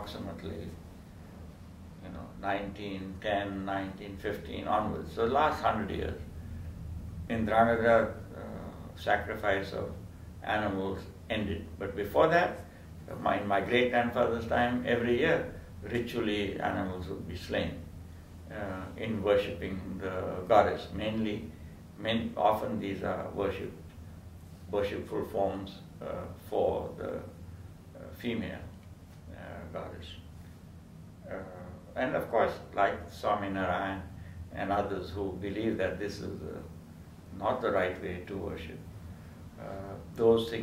approximately 1910, 1915 onwards, so the last 100 years, Indranada sacrifice of animals ended. But before that, in my great-grandfather's time, every year, ritually animals would be slain in worshipping the goddess. Often these are worshipful forms for the female goddess. And of course, like Swaminarayan and others who believe that this is not the right way to worship, those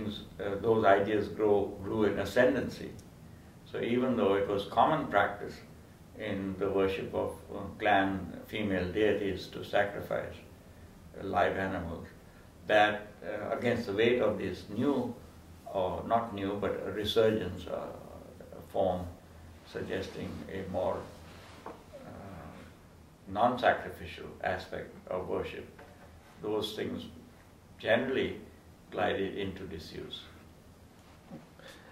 ideas grew in ascendancy. So even though it was common practice in the worship of clan female deities to sacrifice live animals, that against the weight of this new, or not new, but a resurgence form suggesting a more non-sacrificial aspect of worship, those things generally glided into disuse.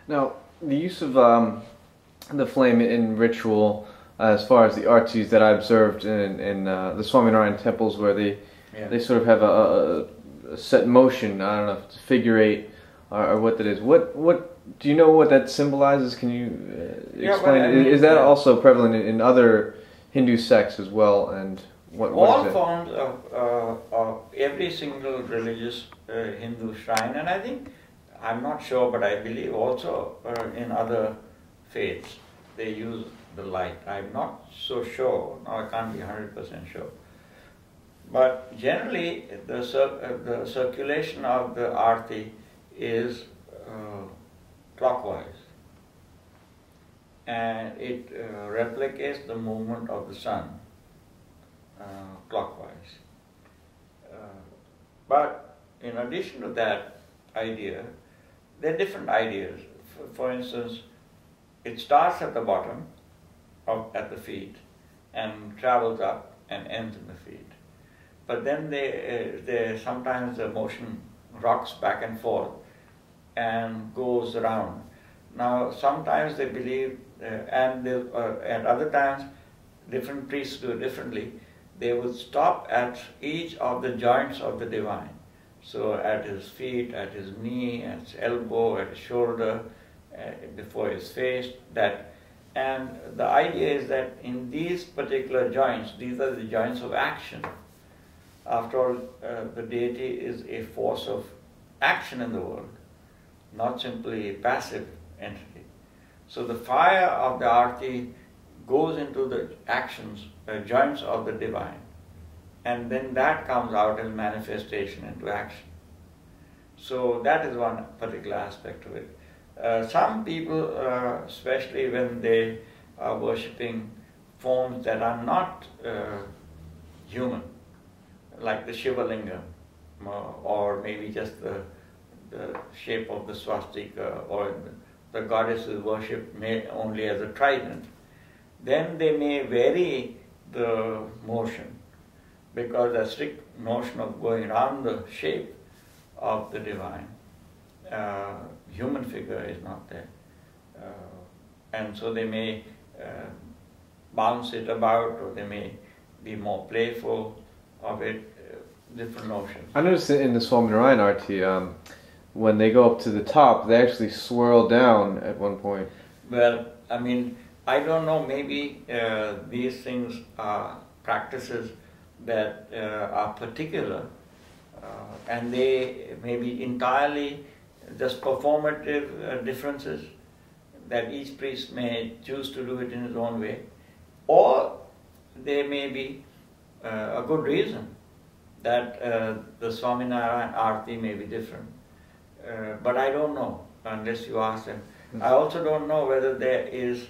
Now, the use of the flame in ritual, as far as the arts used that I observed in the Swaminarayan temples, where they sort of have a set motion. I don't know if it's figure eight or what that is. What do you know what that symbolizes? Can you explain? Is that also prevalent in other Hindu sects as well? And what all is it? forms of every single religious Hindu shrine, and I think, I'm not sure, but I believe also in other faiths they use the light. I'm not so sure. No, I can't be 100% sure. But generally, the circulation of the arti is clockwise, and it replicates the movement of the sun clockwise. But in addition to that idea, there are different ideas. For instance, it starts at the bottom, at the feet, and travels up and ends in the feet. But then sometimes the motion rocks back and forth and goes around. Now, sometimes they believe, and other times, different priests do it differently. They would stop at each of the joints of the divine. So at his feet, at his knee, at his elbow, at his shoulder, before his face, and the idea is that in these particular joints, these are the joints of action. After all, the deity is a force of action in the world, not simply a passive entity. So the fire of the arti goes into the actions, joints of the divine, and then that comes out as manifestation into action. So that is one particular aspect of it. Some people, especially when they are worshipping forms that are not human, like the Shiva Lingam, or maybe just the shape of the swastika, or the goddess is worshipped only as a trident, then they may vary the motion, because the strict notion of going around the shape of the divine, human figure is not there. And so they may bounce it about, or they may be more playful of it, different notions. I noticed in the Swaminarayan arti, when they go up to the top, they actually swirl down at one point. Well, I mean, I don't know, maybe these things are practices that are particular, and they may be entirely just performative differences, that each priest may choose to do it in his own way, or there may be a good reason that the Swaminarayan arti may be different. But I don't know, unless you ask them. I also don't know whether there is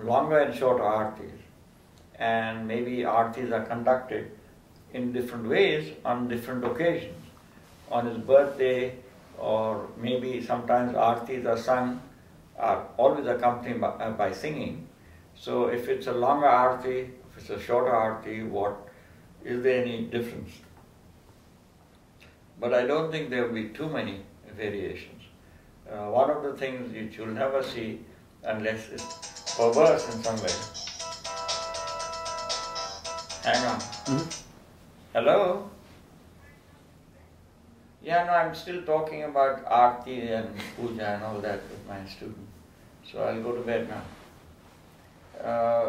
longer and shorter artis, and maybe artis are conducted in different ways on different occasions. On his birthday, or maybe sometimes artis are sung, are always accompanied by singing. So if it's a longer arti, if it's a shorter arti, is there any difference? But I don't think there will be too many variations. One of the things that you'll never see unless it's perverse in some way. Hang on. Hello? Yeah, no, I'm still talking about Aarti and Puja and all that with my student. So I'll go to bed now.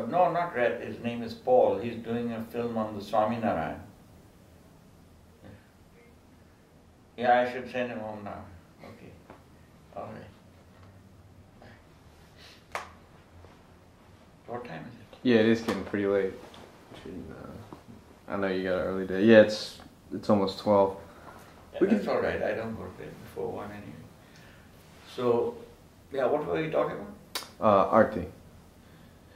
No, not Red. His name is Paul. He's doing a film on the Swaminarayan. Yeah, I should send him home now. Okay. All right. What time is it? Yeah, it is getting pretty late. I know you got an early day. Yeah, it's almost 12. Yeah, that's all right. I don't go to bed before 1 anyway. So, yeah, what were we talking about? Arti.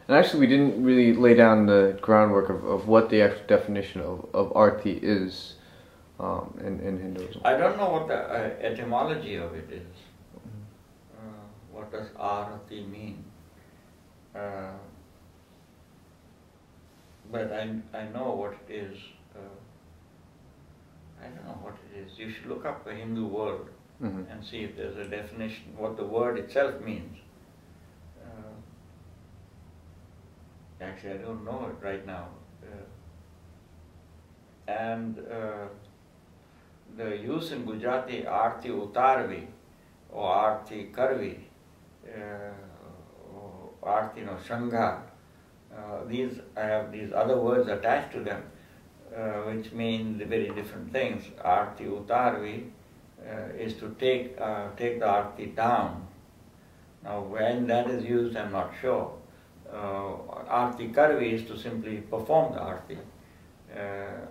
And actually, we didn't really lay down the groundwork of what the actual definition of Arti is in Hinduism. I don't know what the etymology of it is. What does Arati mean? But I know what it is. I don't know what it is. You should look up a Hindu word and see if there's a definition, what the word itself means. Actually, I don't know it right now. And the use in Gujarati, Aarti Utarvi, or Aarti Karvi, or Aarti no Shanga, I have these other words attached to them, which mean very different things. Aarti Utarvi is to take the Aarti down. Now, when that is used, I'm not sure. Aarti Karvi is to simply perform the Aarti.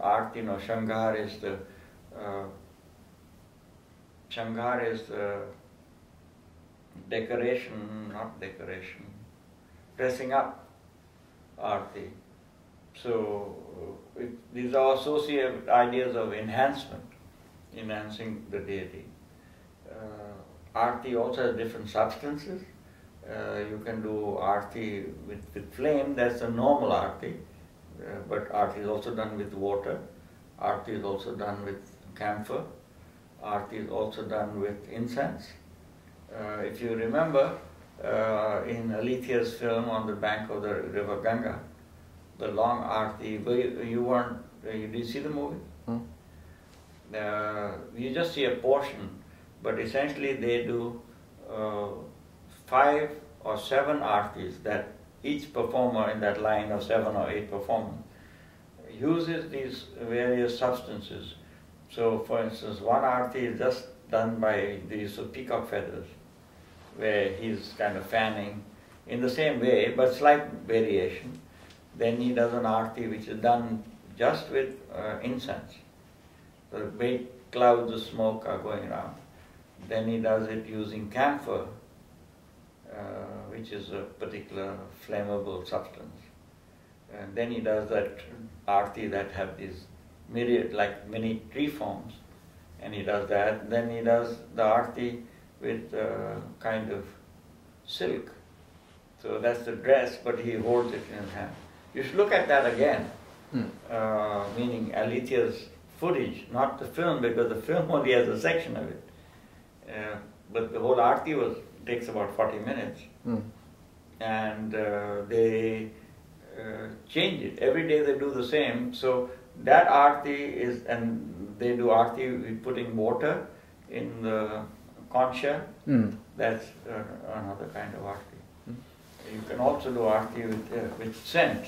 Aarti no Shangar is the decoration, dressing up Aarti. So these are associated ideas of enhancement, enhancing the deity. Aarti also has different substances. You can do Aarti with flame, that's a normal Aarti. But Aarti is also done with water. Aarti is also done with camphor. Aarti is also done with incense. If you remember, in Alethia's film on the bank of the river Ganga, the long Aarti, did you see the movie? You just see a portion, but essentially they do 5 or 7 Aartis that each performer in that line of 7 or 8 performers uses these various substances. So, for instance, one Aarti is just done by the use of peacock feathers, where he's kind of fanning in the same way, but slight variation. Then he does an Aarti which is done just with incense. The big clouds of smoke are going around. Then he does it using camphor, which is a particular flammable substance. And then he does that Aarti that have these myriad, like many tree forms, and he does that. Then he does the Aarti with kind of silk. So that's the dress, but he holds it in his hand. You should look at that again, meaning Alethia's footage, not the film, because the film only has a section of it. But the whole Aarti takes about 40 minutes. And they change it. Every day they do the same. So that Aarti is, and they do Aarti with putting water in the concha. That's another kind of Aarti. You can also do Aarti with scent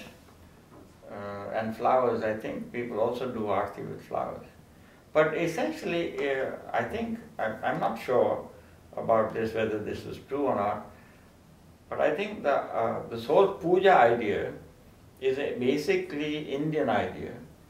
and flowers. I think people also do Aarti with flowers. But essentially, I think, I'm not sure about this, whether this is true or not, but I think this whole puja idea is a basically Indian idea